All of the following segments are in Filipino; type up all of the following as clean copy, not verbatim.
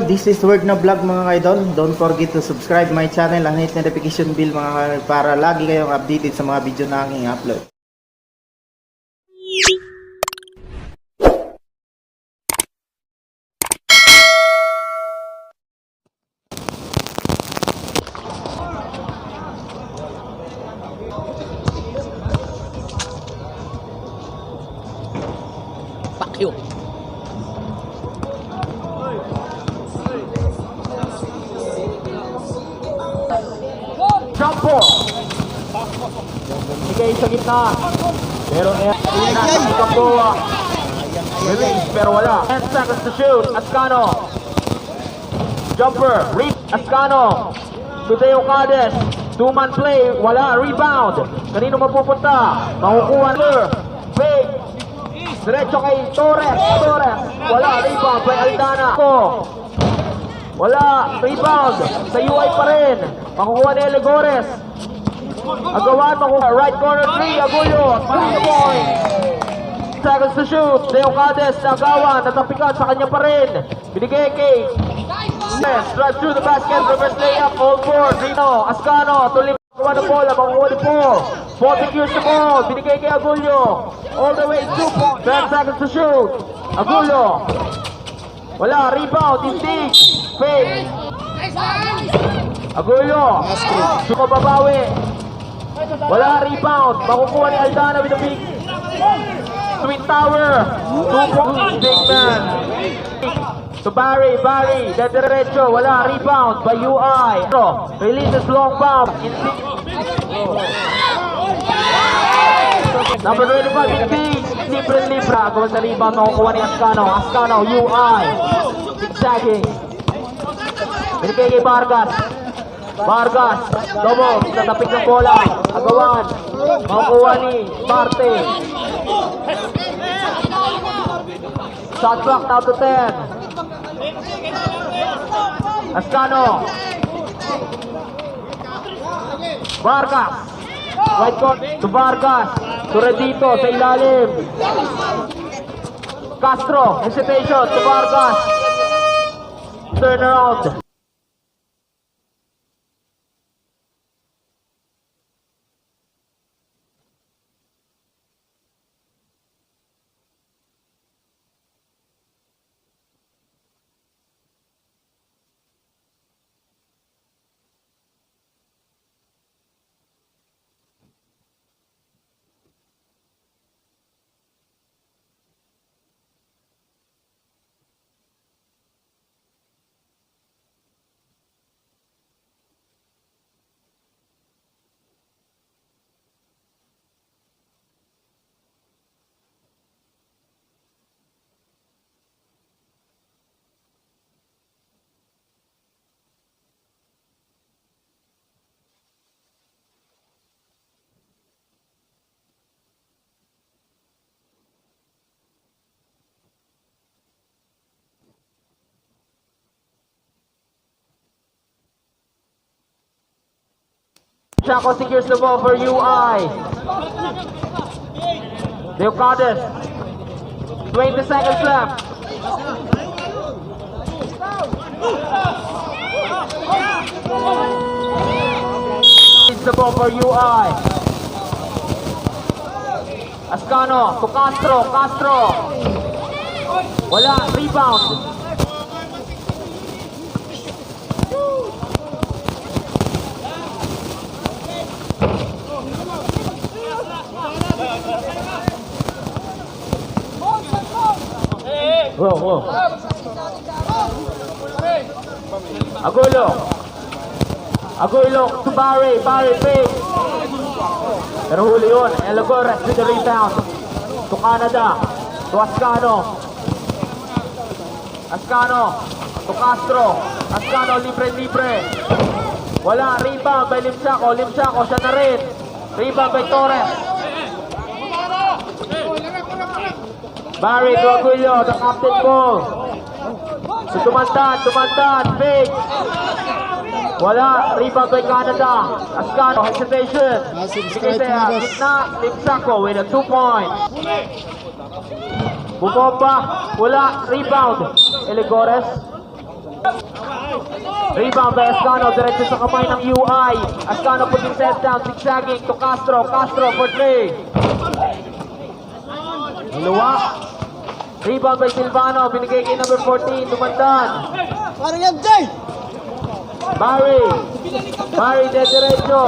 This is Word na Vlog mga idol. Don't forget to subscribe my channel and hit notification bell mga para lagi kayong updated sa mga video na aking upload. Fuck you. Jumpo. Bigay sa gitna. Pero nasa Gamboa. Release pero wala. 10 seconds to shoot. Ascano. Jumper. Reach. Ascano. Tudeo Cades. Two-man play. Wala. Rebound. Kanino mapupunta? Makukuha. Fake. Diretso kay Torres. Torres. Wala. Rebound. Kay Aldana. Wala. Rebound. Sa UI pa rin. Makukuha ni Eligores. Agawan. Makukuha. Right corner 3. Agulyo. 3 point. Seconds to shoot. Deo Cades. Agawan. Natapikan sa kanya pa rin. Binigay kay yes. Drive through the basket. Reverse layup. All four. Rino. Ascano. Tulim. Makukuha na bola. Makukuha ni Paul. 4 secures the ball. Binigay kay Agulyo. All the way. 2 points. 10 seconds to shoot. Agulyo. Wala. Rebound. Indeed. Fake. Agulyo. Suko babawi. Wala. Rebound. Makukuha ni Aldana with a big Twin Tower. 2 points. Big man. To Barry. Barry. Diretso. Wala. Rebound by UI. Releases long bomb. Number 25. Indeed. Libre. Kung sa rebound. Makukuha ni Ascano. Ascano. UI. Zigzagging. Binigay kay Vargas. Vargas. Lobo. Tatapik ng bola. Agawan. Makukuha ni Marte. Shot clock down to 10. Ascano. Vargas. Right court to Vargas. To Redito sa ilalim. Castro. Hesitation to Vargas. Turn around. Chaco secures the ball for UI. Leocades. 20 seconds left. It's the ball for UI. Ascano to Castro. Castro. Wala. Rebound. Whoa. Agulyo to Barry. Barry fake. Pero huli yun. Eligores with the rebound. To Canada. To Ascano. Ascano. To Castro. Ascano libre. Wala. Rebound by Limchaco. Limchaco siya na rin. Rebound by Torres. Barry to Agulyo, the captain ball. So tumantan, fake. Wala, rebound by Canada. Ascano, hesitation. Gitna, Limchaco with a 2 point. Bumomba, wala, rebound. Eligores. Rebound by Ascano, diretso sa kamay ng UI. Ascano putting set down, zigzagging to Castro. Castro for 3. Luwa. Rebound by Silvano, binigay kay number 14, Dumandan. Parang yan, Jay! Barry de diretso.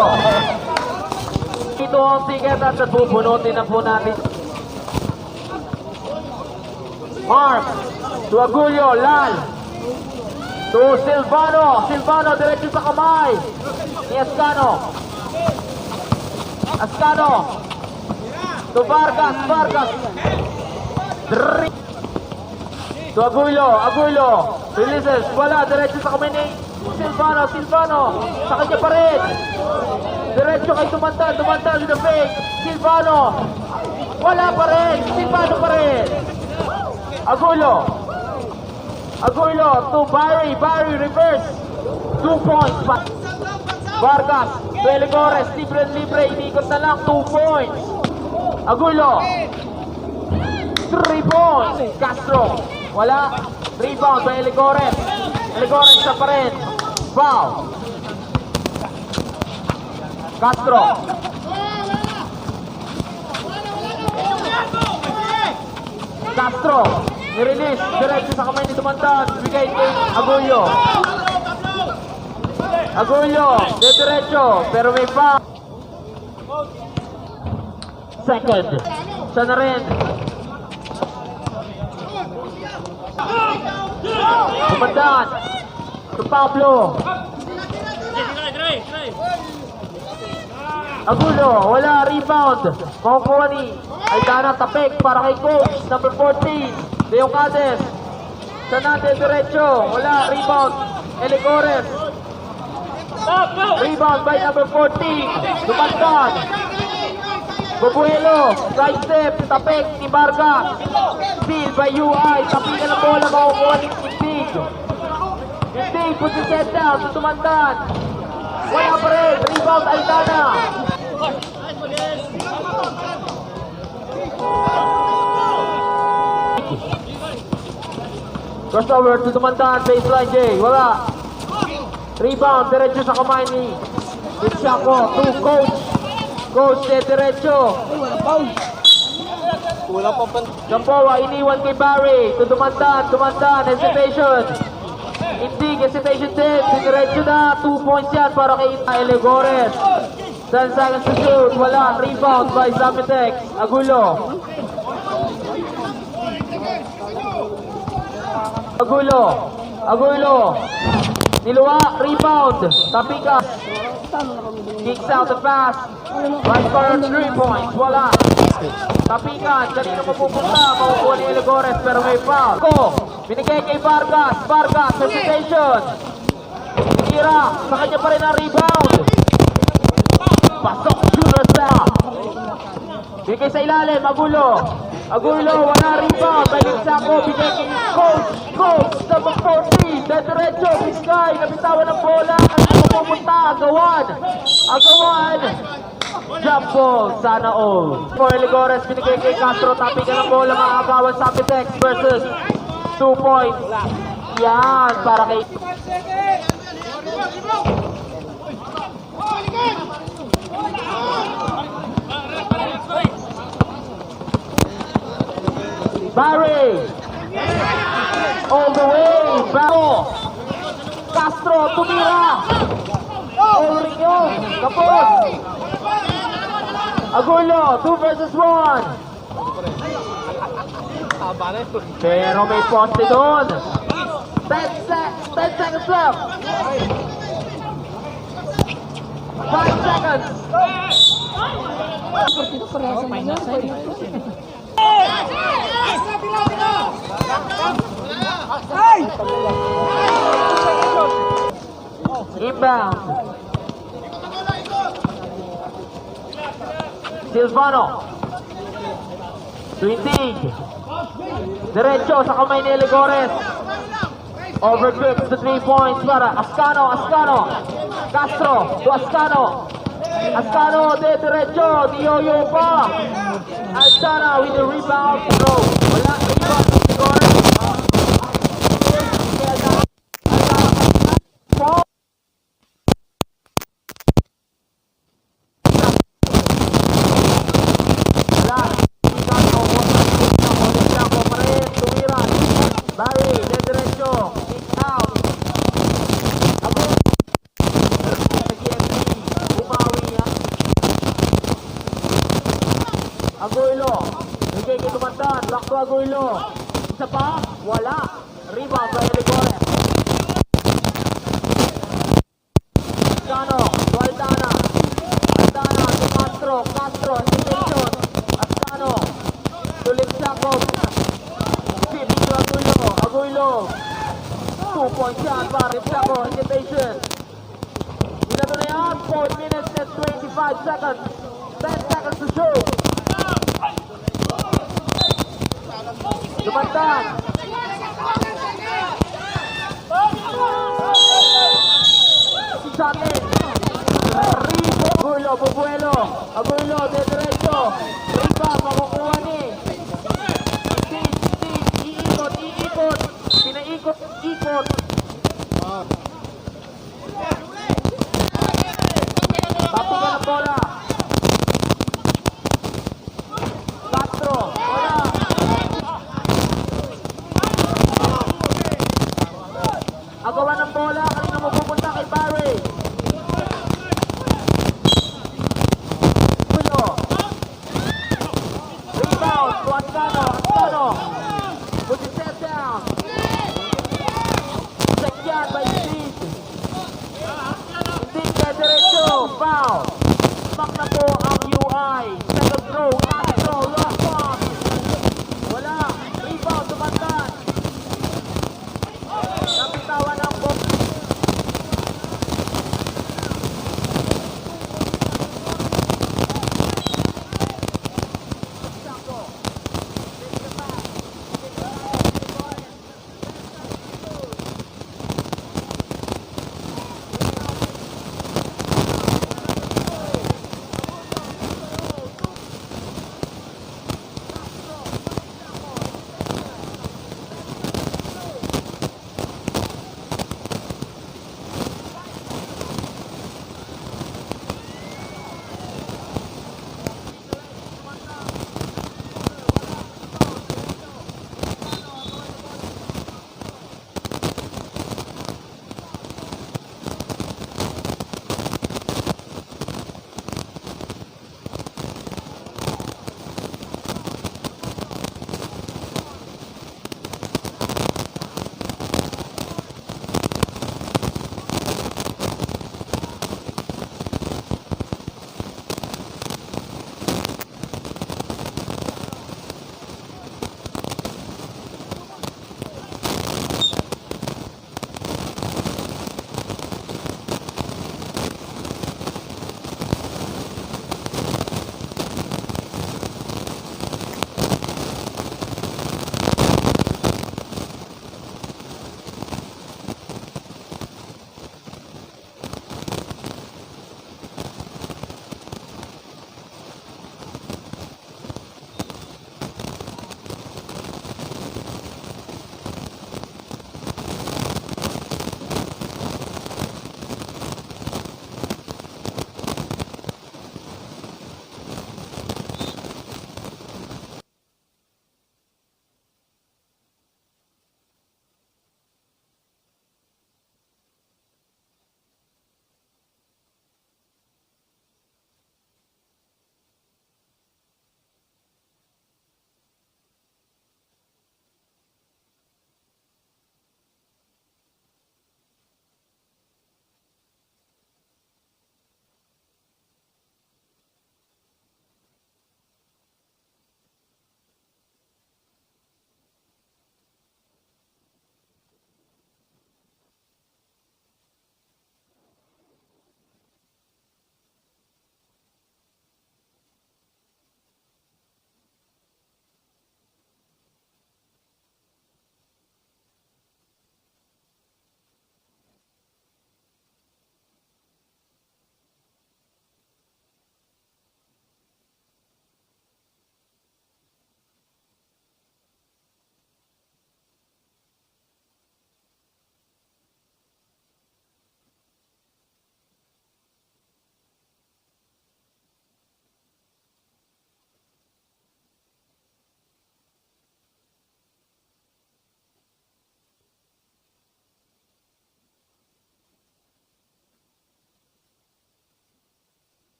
Ito ang ticket at bubunutin na po natin. Mark to Agulio, Lal to Silvano. Silvano diretso sa kamay ni Ascano. Ascano to Vargas. Vargas to Agulio releases, wala, diretso sa kamay ni Silvano sa kanya pa rin, diretso kay Dumandan with the fake. Silvano wala pa rin, Silvano pa rin. Agulio to Barry reverse, 2 points. Vargas to Eligores, libre, inikot na lang, 2 points. Agulio 3 points. Castro wala, rebound by Eligores sa pa rin, foul. Castro ni-release, diretso sa kamay ni Dumandan, bigay kay Agulio, diretso, pero may foul. Second, siya na rin. Dumandan to Pablo. Agulio, wala, rebound. Makukuha ni Aidana, tapik para kay coach, number 14, Leo Cades. Siya natin, diretso, wala, rebound. Eligores. Rebound by number 14, Dumandan. Bubuelo, side step, tapik ni Vargas. Steal by UI, tapikan ng bola, makukuha ni Indig. Indig, put the set down, to Dumandan. Wala pa rin, rebound Aidana. Crossover to Dumandan, baseline J, wala. Rebound, diretso sa kamay ni Chaco, to Coach de diretso. Wala pa pan... Gamboa, iniwan kay Barry, to Dumandan, hesitation. Indig, hesitation din, diretso na, 2 points yan para kay Eligores. 10 seconds to shoot, wala, rebound by Zametex. Agulio, niluwa, rebound, Tapika. Kicks out the pass. Right corner, 3 points, wala. Tapikan, kanina mapupunta, makukuha ni Eligores, pero may foul. Binigay kay Vargas, hesitation. Tira, sa kanya pa rin ang rebound. Pasok, Junior Stella. Bigay sa ilalim, Agulio, wala rebound. Balik sa ako, bigay kay Coach, number 14. Diretso, Biscay, nabitawan ng bola. Kanina mapupunta, Agawan. Jump ball, sana all. For Eligores, binigay kay Castro, tapikan ng bola, mga Agawan sa Apitex versus 2 points. Yan, para kay... Barry! All the way! Bago! Castro, tumira! All-ring yun! Kapos! Agulio, 2 versus 1! Pero may poste doon! 10 seconds left! 5 seconds! Inbound. Silvano. Indig. Diretso sa kamay ni Eligores. Overgrip to 3 points para Ascano. Castro to Ascano de diretso. Dioyo pa. Aidana with the rebound. Wala rebound. Eligores. wala. Rebound by Ligores. Ascano, to Aldana. Aldana to Castro. Castro, invitation. Ascano to Lipsakov. Dito Aguilo. Aguilo. 2-point shot para Lipsakov. Invitation. Ito na yan. 4 minutes and 25 seconds. 10 seconds to shoot. Lumantan. Shot in. Aguilo, Bubuelo. Aguilo, de derecho. Riba, makukuha ni. Iikot. Pinaikot. Tapukan ang bola. Castro, bola. Agawan ng bola, kanina mo pupunta kay Barry. Pulo. Rebound to Ascano. Puts his step down.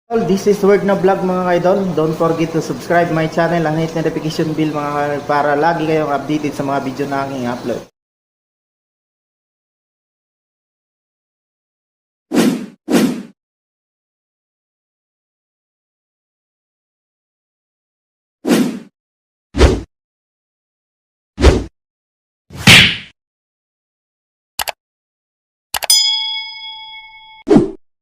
This is Word na Vlog mga idol. Don't forget to subscribe my channel and hit notification bell mga para lagi kayong updated sa mga video na aking upload.